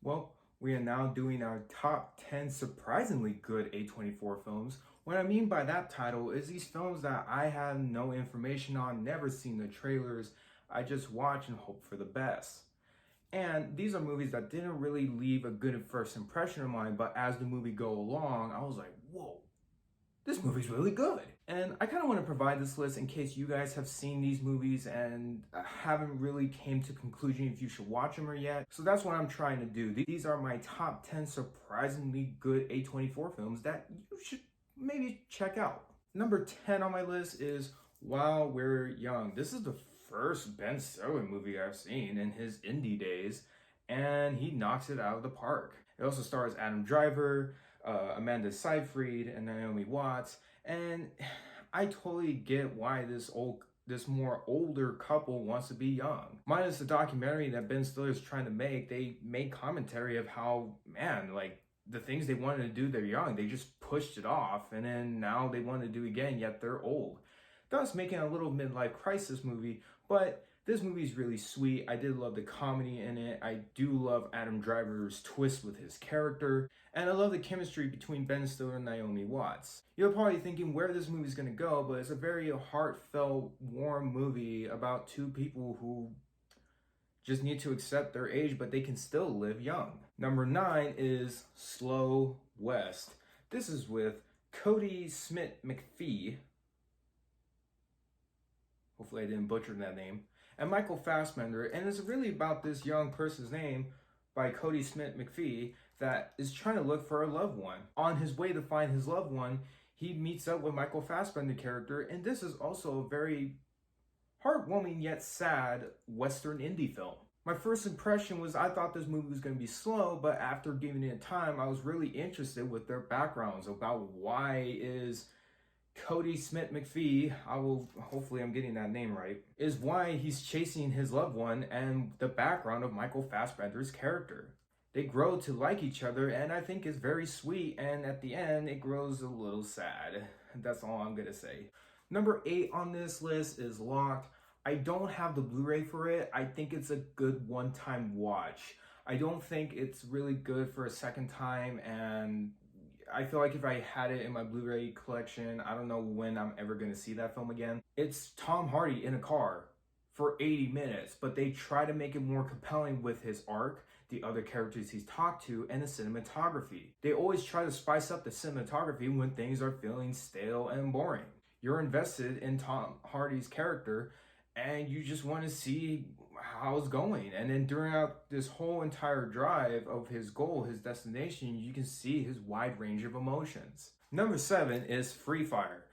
Well, we are now doing our top 10 surprisingly good A24 films. What I mean by that title is these films that I had no information on, never seen the trailers, I just watch and hope for the best. And these are movies that didn't really leave a good first impression of mine, but as the movie go along, I was like, whoa, this movie's really good. And I kind of want to provide this list in case you guys have seen these movies and haven't really came to conclusion if you should watch them or yet. So that's what I'm trying to do. These are my top 10 surprisingly good A24 films that you should maybe check out. Number 10 on my list is While We're Young. This is the first Ben Stiller movie I've seen in his indie days, and he knocks it out of the park. It also stars Adam Driver, Amanda Seyfried, and Naomi Watts, and I totally get why this more older couple wants to be young. Minus the documentary that Ben Stiller is trying to make, they made commentary of how, man, like the things they wanted to do, they're young, they just pushed it off, and then now they want to do it again, yet they're old. Thus making a little midlife crisis movie, but this movie is really sweet. I did love the comedy in it. I do love Adam Driver's twist with his character, and I love the chemistry between Ben Stiller and Naomi Watts. You're probably thinking where this movie is going to go, but it's a very heartfelt, warm movie about two people who just need to accept their age, but they can still live young. Number 9 is Slow West. This is with Cody Smith-McPhee. Hopefully I didn't butcher that name, and Michael Fassbender, and it's really about this young person's name by Cody Smith-McPhee that is trying to look for a loved one. On his way to find his loved one, he meets up with Michael Fassbender character, and this is also a very heartwarming yet sad Western indie film. My first impression was I thought this movie was going to be slow, but after giving it time, I was really interested with their backgrounds about why is Cody Smith-McPhee, hopefully I'm getting that name right, is why he's chasing his loved one and the background of Michael Fassbender's character. They grow to like each other, and I think it's very sweet, and at the end it grows a little sad. That's all I'm gonna say. Number 8 on this list is Locked. I don't have the Blu-ray for it. I think it's a good one-time watch. I don't think it's really good for a second time, and I feel like if I had it in my Blu-ray collection, I don't know when I'm ever going to see that film again. It's Tom Hardy in a car for 80 minutes, but they try to make it more compelling with his arc, the other characters he's talked to, and the cinematography. They always try to spice up the cinematography when things are feeling stale and boring. You're invested in Tom Hardy's character, and you just want to see how it's going. And then throughout this whole entire drive of his goal, his destination, you can see his wide range of emotions. Number 7 is Free Fire.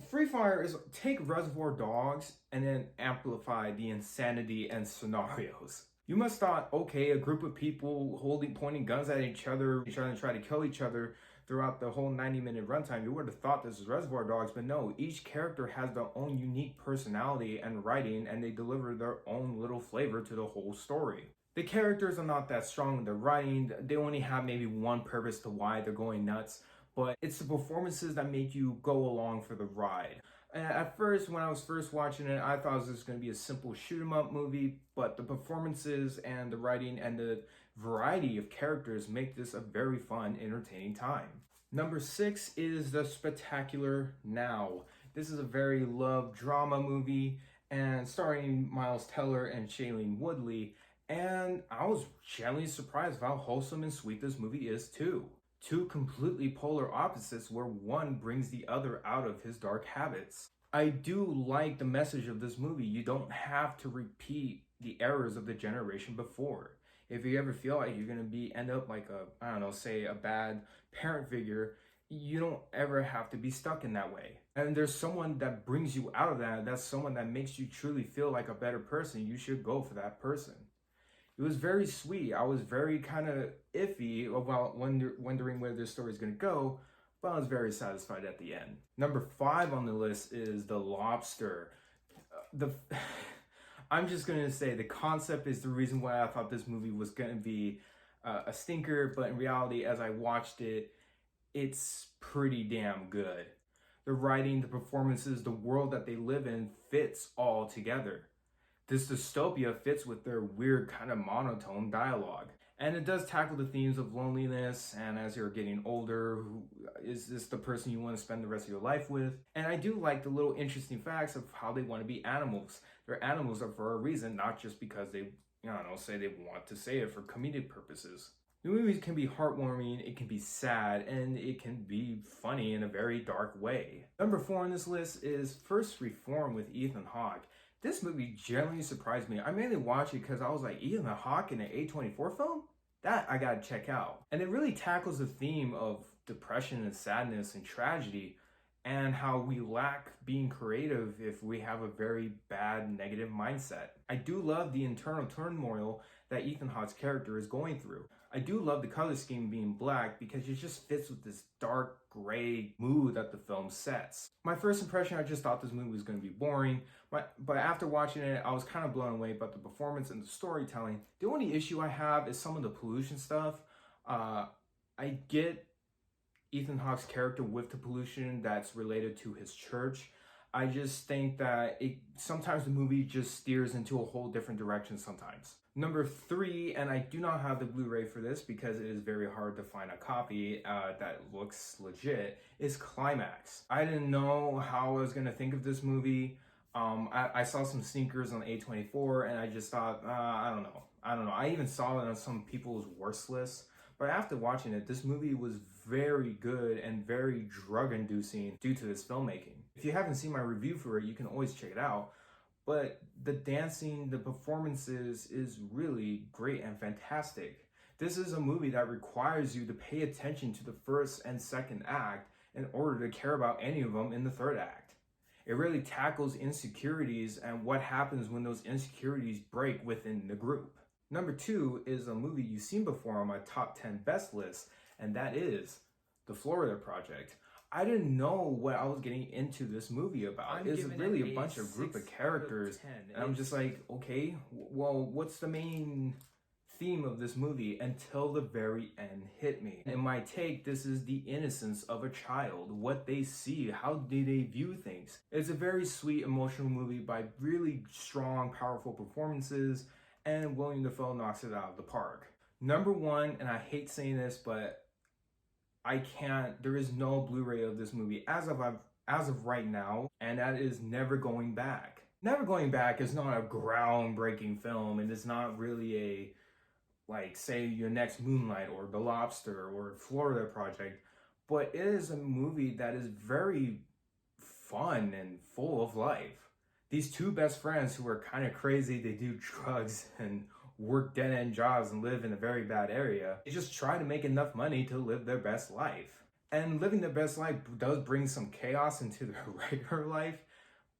Free Fire is take Reservoir Dogs and then amplify the insanity and scenarios. You must thought, okay, a group of people pointing guns at each other, trying to try to kill each other throughout the whole 90-minute runtime. You would have thought this is Reservoir Dogs, but no, each character has their own unique personality and writing, and they deliver their own little flavor to the whole story. The characters are not that strong in their writing. They only have maybe one purpose to why they're going nuts, but it's the performances that make you go along for the ride. And at first, when I was first watching it, I thought it was just going to be a simple shoot-'em-up movie, but the performances and the writing and the variety of characters make this a very fun, entertaining time. Number 6 is The Spectacular Now. This is a very love drama movie and starring Miles Teller and Shailene Woodley, and I was genuinely surprised of how wholesome and sweet this movie is too. Two completely polar opposites where one brings the other out of his dark habits. I do like the message of this movie. You don't have to repeat the errors of the generation before. If you ever feel like you're going to end up like say a bad parent figure, you don't ever have to be stuck in that way. And there's someone that brings you out of that. That's someone that makes you truly feel like a better person. You should go for that person. It was very sweet. I was very kind of iffy about wondering where this story is going to go, but I was very satisfied at the end. Number 5 on the list is The Lobster. I'm just going to say the concept is the reason why I thought this movie was going to be a stinker, but in reality, as I watched it, it's pretty damn good. The writing, the performances, the world that they live in fits all together. This dystopia fits with their weird kind of monotone dialogue. And it does tackle the themes of loneliness and as you're getting older, who is this the person you want to spend the rest of your life with? And I do like the little interesting facts of how they want to be animals. They're animals are for a reason, not just because they, say they want to say it for comedic purposes. The movie can be heartwarming, it can be sad, and it can be funny in a very dark way. Number 4 on this list is First Reform with Ethan Hawke. This movie genuinely surprised me. I mainly watched it because I was like, Ethan Hawke in an A24 film? That I gotta check out. And it really tackles the theme of depression and sadness and tragedy and how we lack being creative if we have a very bad negative mindset. I do love the internal turmoil that Ethan Hawke's character is going through. I do love the color scheme being black because it just fits with this dark gray mood that the film sets. My first impression, I just thought this movie was going to be boring, but after watching it, I was kind of blown away by the performance and the storytelling. The only issue I have is some of the pollution stuff. I get Ethan Hawke's character with the pollution that's related to his church. I just think that sometimes the movie just steers into a whole different direction sometimes. Number 3, and I do not have the Blu-ray for this because it is very hard to find a copy that looks legit, is Climax. I didn't know how I was going to think of this movie. I saw some sneakers on A24 and I just thought, I don't know. I even saw it on some people's worst lists. But after watching it, this movie was very good and very drug-inducing due to its filmmaking. If you haven't seen my review for it, you can always check it out. But the dancing, the performances is really great and fantastic. This is a movie that requires you to pay attention to the first and second act in order to care about any of them in the third act. It really tackles insecurities and what happens when those insecurities break within the group. Number 2 is a movie you've seen before on my top 10 best list, and that is The Florida Project. I didn't know what I was getting into this movie about. It's really a bunch of group of characters, and I'm just like, okay, well, what's the main theme of this movie? Until the very end hit me. In my take, this is the innocence of a child, what they see, how do they view things. It's a very sweet, emotional movie by really strong, powerful performances, and William Dafoe knocks it out of the park. Number 1, and I hate saying this, but there is no Blu-ray of this movie as of right now, and that is Never Going Back. Never Going Back is not a groundbreaking film, and it's not really say your next Moonlight or The Lobster or Florida Project, but it is a movie that is very fun and full of life. These two best friends who are kind of crazy, they do drugs and work dead-end jobs and live in a very bad area. They just try to make enough money to live their best life. And living their best life does bring some chaos into their regular life,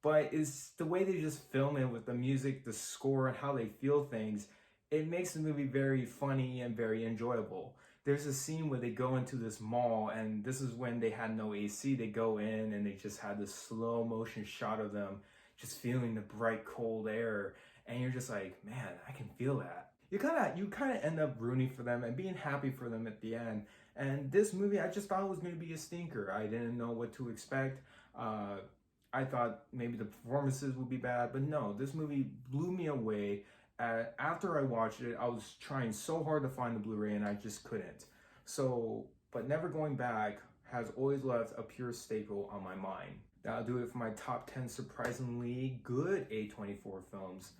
but it's the way they just film it with the music, the score, and how they feel things. It makes the movie very funny and very enjoyable. There's a scene where they go into this mall, and this is when they had no AC. They go in and they just had this slow motion shot of them just feeling the bright cold air, and you're just like, man, I can feel that. You kind of end up rooting for them and being happy for them at the end. And this movie, I just thought it was going to be a stinker. I didn't know what to expect. I thought maybe the performances would be bad, but no, this movie blew me away. After I watched it, I was trying so hard to find the Blu-ray and I just couldn't. But Never Going Back has always left a pure staple on my mind. That'll do it for my top 10 surprisingly good A24 films.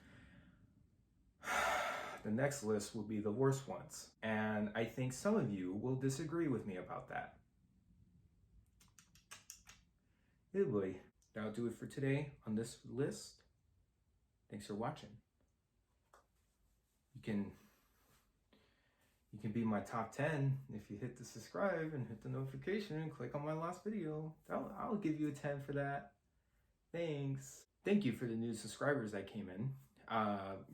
The next list will be the worst ones, and I think some of you will disagree with me about that. Oh boy. That'll do it for today on this list. Thanks for watching. You can be my top 10 if you hit the subscribe and hit the notification and click on my last video. I'll give you a 10 for that. Thanks. Thank you for the new subscribers that came in.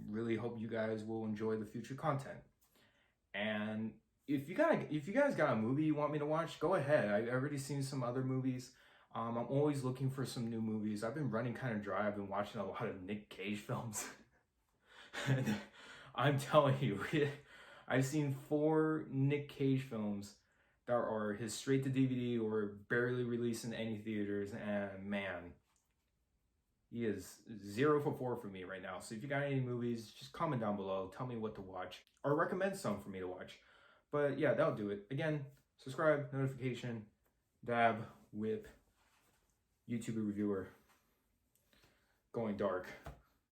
Really hope you guys will enjoy the future content. And if you guys got a movie you want me to watch, go ahead. I've already seen some other movies. I'm always looking for some new movies. I've been running kind of dry. I've been watching a lot of Nick Cage films. And I'm telling you, I've seen 4 Nick Cage films that are his straight to DVD or barely released in any theaters, and man, He is 0 for 4 for me right now. So if you got any movies, just comment down below. Tell me what to watch or recommend some for me to watch. But yeah, that'll do it. Again, subscribe, notification, dab, whip, YouTuber reviewer, going dark.